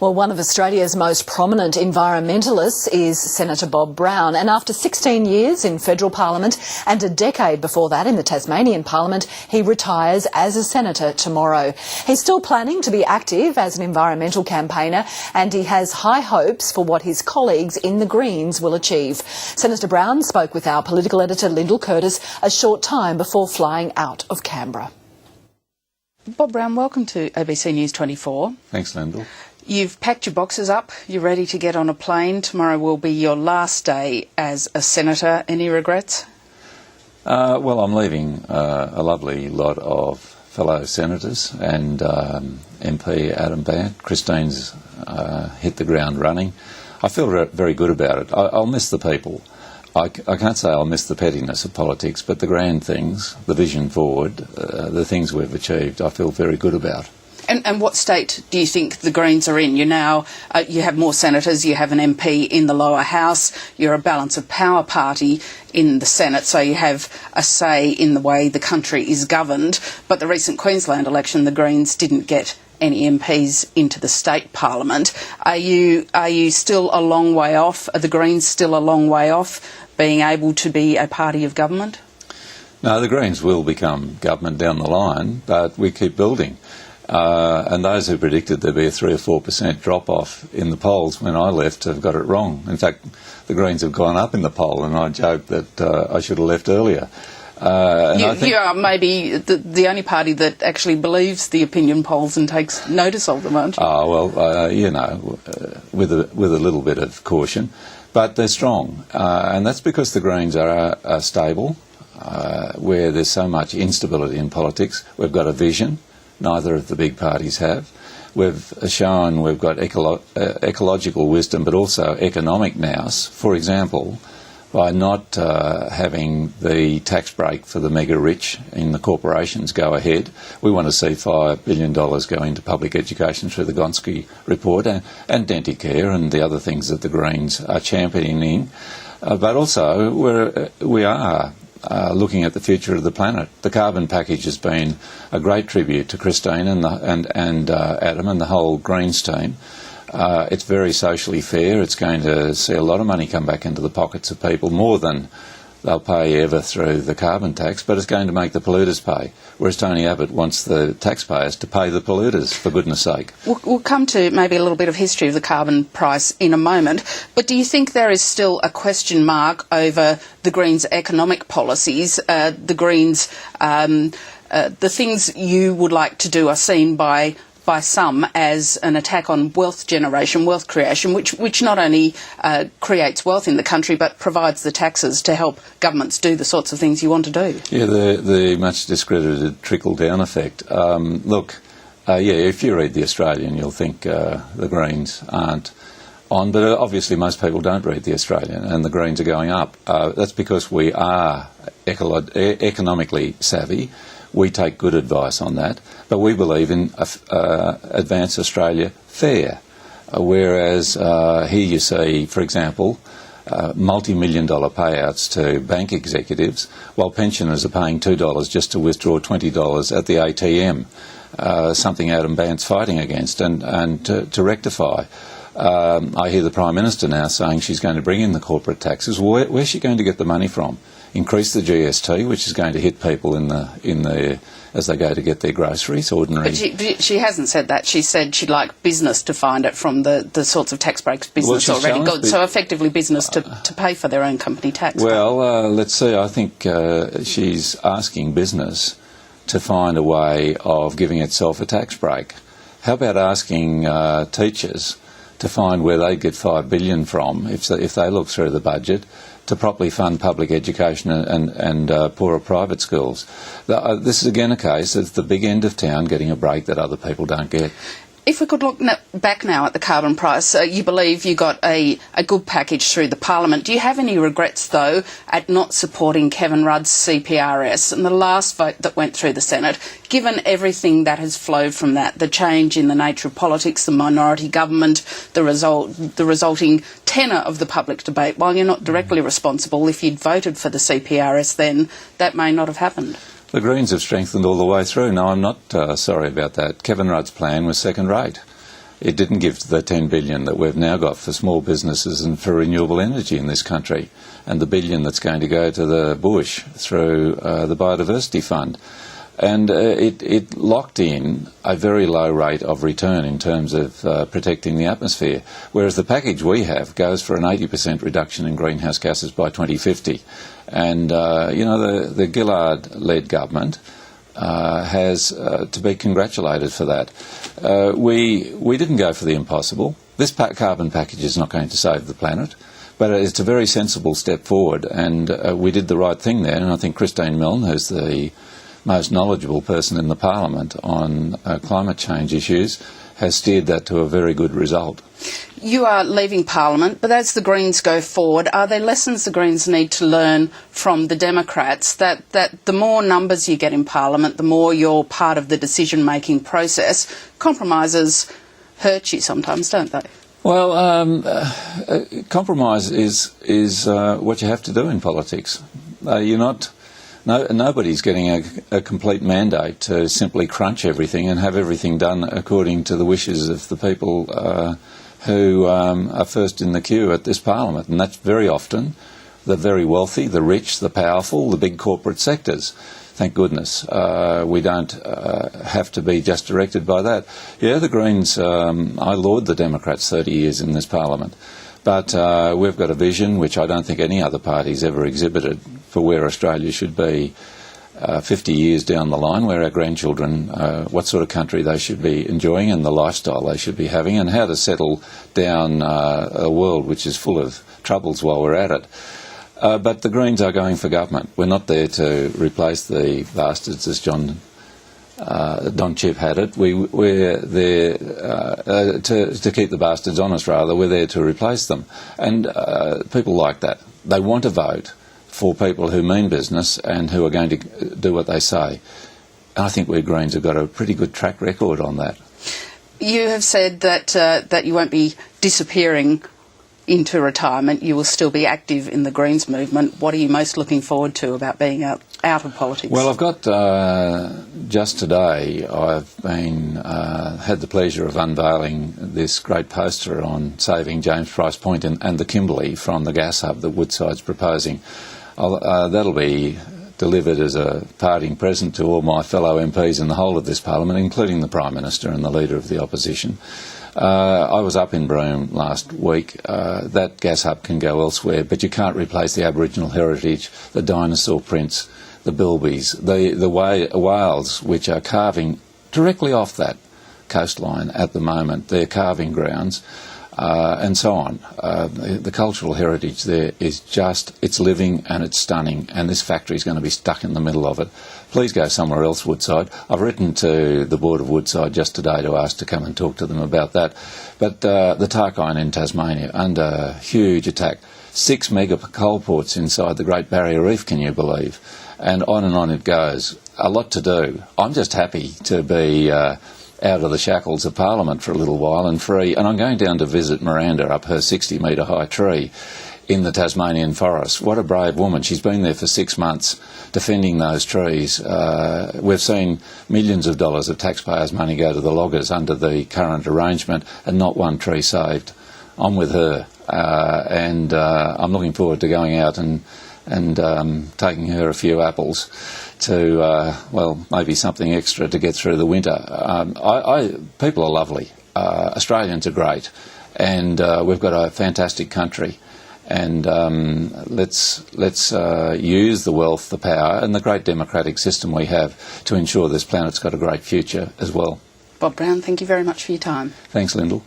Well, one of Australia's most prominent environmentalists is Senator Bob Brown, and after 16 years in federal parliament and a decade before that in the Tasmanian parliament, he retires as a senator tomorrow. He's still planning to be active as an environmental campaigner, and he has high hopes for what his colleagues in the Greens will achieve. Senator Brown spoke with our political editor Lyndal Curtis a short time before flying out of Canberra. Bob Brown, welcome to ABC News 24. Thanks, Lyndal. You've packed your boxes up, you're ready to get on a plane. Tomorrow will be your last day as a senator. Any regrets? Well, I'm leaving a lovely lot of fellow senators and MP Adam Bandt. Christine's hit the ground running. I feel very good about it. I'll miss the people. I can't say I'll miss the pettiness of politics, but the grand things, the vision forward, the things we've achieved, I feel very good about. And what state do you think the Greens are in? You have more senators, you have an MP in the lower house, you're a balance of power party in the Senate, so you have a say in the way the country is governed. But the recent Queensland election, the Greens didn't get any MPs into the state parliament. Are you still a long way off? Are the Greens still a long way off being able to be a party of government? No, the Greens will become government down the line, but we keep building. And those who predicted there'd be a 3 or 4% drop-off in the polls when I left have got it wrong. In fact, the Greens have gone up in the poll, and I joked that I should have left earlier. You are maybe the only party that actually believes the opinion polls and takes notice of them, aren't you? Oh, well, with a little bit of caution. But they're strong, and that's because the Greens are stable, where there's so much instability in politics. We've got a vision. Neither of the big parties have. We've shown we've got ecological wisdom, but also economic nous. For example, by not having the tax break for the mega rich in the corporations go ahead, we want to see $5 billion go into public education through the Gonski report and Denticare and the other things that the Greens are championing. But also we are looking at the future of the planet. The carbon package has been a great tribute to Christine and Adam and the whole Greens team. It's very socially fair. It's going to see a lot of money come back into the pockets of people, more than they'll pay ever through the carbon tax, but it's going to make the polluters pay, whereas Tony Abbott wants the taxpayers to pay the polluters, for goodness sake. We'll come to maybe a little bit of history of the carbon price in a moment, but do you think there is still a question mark over the Greens' economic policies? The Greens, the things you would like to do are seen by some as an attack on wealth generation, wealth creation, which not only creates wealth in the country but provides the taxes to help governments do the sorts of things you want to do. Yeah, the much discredited trickle-down effect. If you read The Australian, you'll think the Greens aren't on, but obviously most people don't read The Australian, and the Greens are going up. That's because we are economically savvy. We take good advice on that, but we believe in Advance Australia Fair, whereas here you see, for example, multi-million-dollar payouts to bank executives, while pensioners are paying $2 just to withdraw $20 at the ATM, something Adam Bandt's fighting against and to rectify. I hear the Prime Minister now saying she's going to bring in the corporate taxes. Where's she going to get the money from? Increase the GST, which is going to hit people as they go to get their groceries, ordinary. But she hasn't said that. She said she'd like business to find it from the sorts of tax breaks business already got. So effectively business to pay for their own company tax. Well, let's see. I think she's asking business to find a way of giving itself a tax break. How about asking teachers to find where they get $5 billion from, if they look through the budget, to properly fund public education and poorer private schools. This is again a case of the big end of town getting a break that other people don't get. If we could look back now at the carbon price, you believe you got a good package through the Parliament. Do you have any regrets, though, at not supporting Kevin Rudd's CPRS and the last vote that went through the Senate, given everything that has flowed from that, the change in the nature of politics, the minority government, the resulting tenor of the public debate? While you're not directly responsible, if you'd voted for the CPRS then, that may not have happened. The Greens have strengthened all the way through. No, I'm not sorry about that. Kevin Rudd's plan was second rate. It didn't give the $10 billion that we've now got for small businesses and for renewable energy in this country, and the $1 billion that's going to go to the bush through the Biodiversity Fund. And it locked in a very low rate of return in terms of protecting the atmosphere, whereas the package we have goes for an 80% reduction in greenhouse gases by 2050. And, the Gillard-led government has to be congratulated for that. We didn't go for the impossible. This carbon package is not going to save the planet, but it's a very sensible step forward, and we did the right thing there. And I think Christine Milne, who's the most knowledgeable person in the Parliament on climate change issues, has steered that to a very good result. You are leaving Parliament, but as the Greens go forward, are there lessons the Greens need to learn from the Democrats, that the more numbers you get in Parliament, the more you're part of the decision-making process? Compromises hurt you sometimes, don't they? Well, compromise is what you have to do in politics. Nobody's getting a complete mandate to simply crunch everything and have everything done according to the wishes of the people who are first in the queue at this Parliament. And that's very often the very wealthy, the rich, the powerful, the big corporate sectors. Thank goodness we don't have to be just directed by that. Yeah, the Greens, I laud the Democrats 30 years in this Parliament. But we've got a vision which I don't think any other party's ever exhibited for where Australia should be 50 years down the line, where our grandchildren, what sort of country they should be enjoying and the lifestyle they should be having, and how to settle down a world which is full of troubles while we're at it. But the Greens are going for government. We're not there to replace the bastards, as Don Chipp had it. We're there to keep the bastards honest, rather. We're there to replace them. And people like that. They want to vote for people who mean business and who are going to do what they say. I think we Greens have got a pretty good track record on that. You have said that you won't be disappearing into retirement. You will still be active in the Greens movement. What are you most looking forward to about being out of politics? Well, I've got, just today, I've been had the pleasure of unveiling this great poster on saving James Price Point and the Kimberley from the gas hub that Woodside's proposing. That'll be delivered as a parting present to all my fellow MPs in the whole of this Parliament, including the Prime Minister and the Leader of the Opposition. I was up in Broome last week. That gas hub can go elsewhere, but you can't replace the Aboriginal heritage, the dinosaur prints, the bilbies, the whales which are carving directly off that coastline at the moment. They're carving grounds, and so on. The cultural heritage there is it's living and it's stunning, and this factory is going to be stuck in the middle of it. Please go somewhere else, Woodside. I've written to the Board of Woodside just today to ask to come and talk to them about that. But the Taxation in Tasmania, under huge attack. 6 mega coal ports inside the Great Barrier Reef, can you believe? And on it goes. A lot to do. I'm just happy to be out of the shackles of Parliament for a little while and free. And I'm going down to visit Miranda up her 60-metre high tree in the Tasmanian forest. What a brave woman. She's been there for 6 months defending those trees. We've seen millions of dollars of taxpayers' money go to the loggers under the current arrangement and not one tree saved. I'm with her and I'm looking forward to going out and taking her a few apples to, maybe something extra to get through the winter. People are lovely. Australians are great. And we've got a fantastic country. And let's use the wealth, the power and the great democratic system we have to ensure this planet's got a great future as well. Bob Brown, thank you very much for your time. Thanks, Lyndal.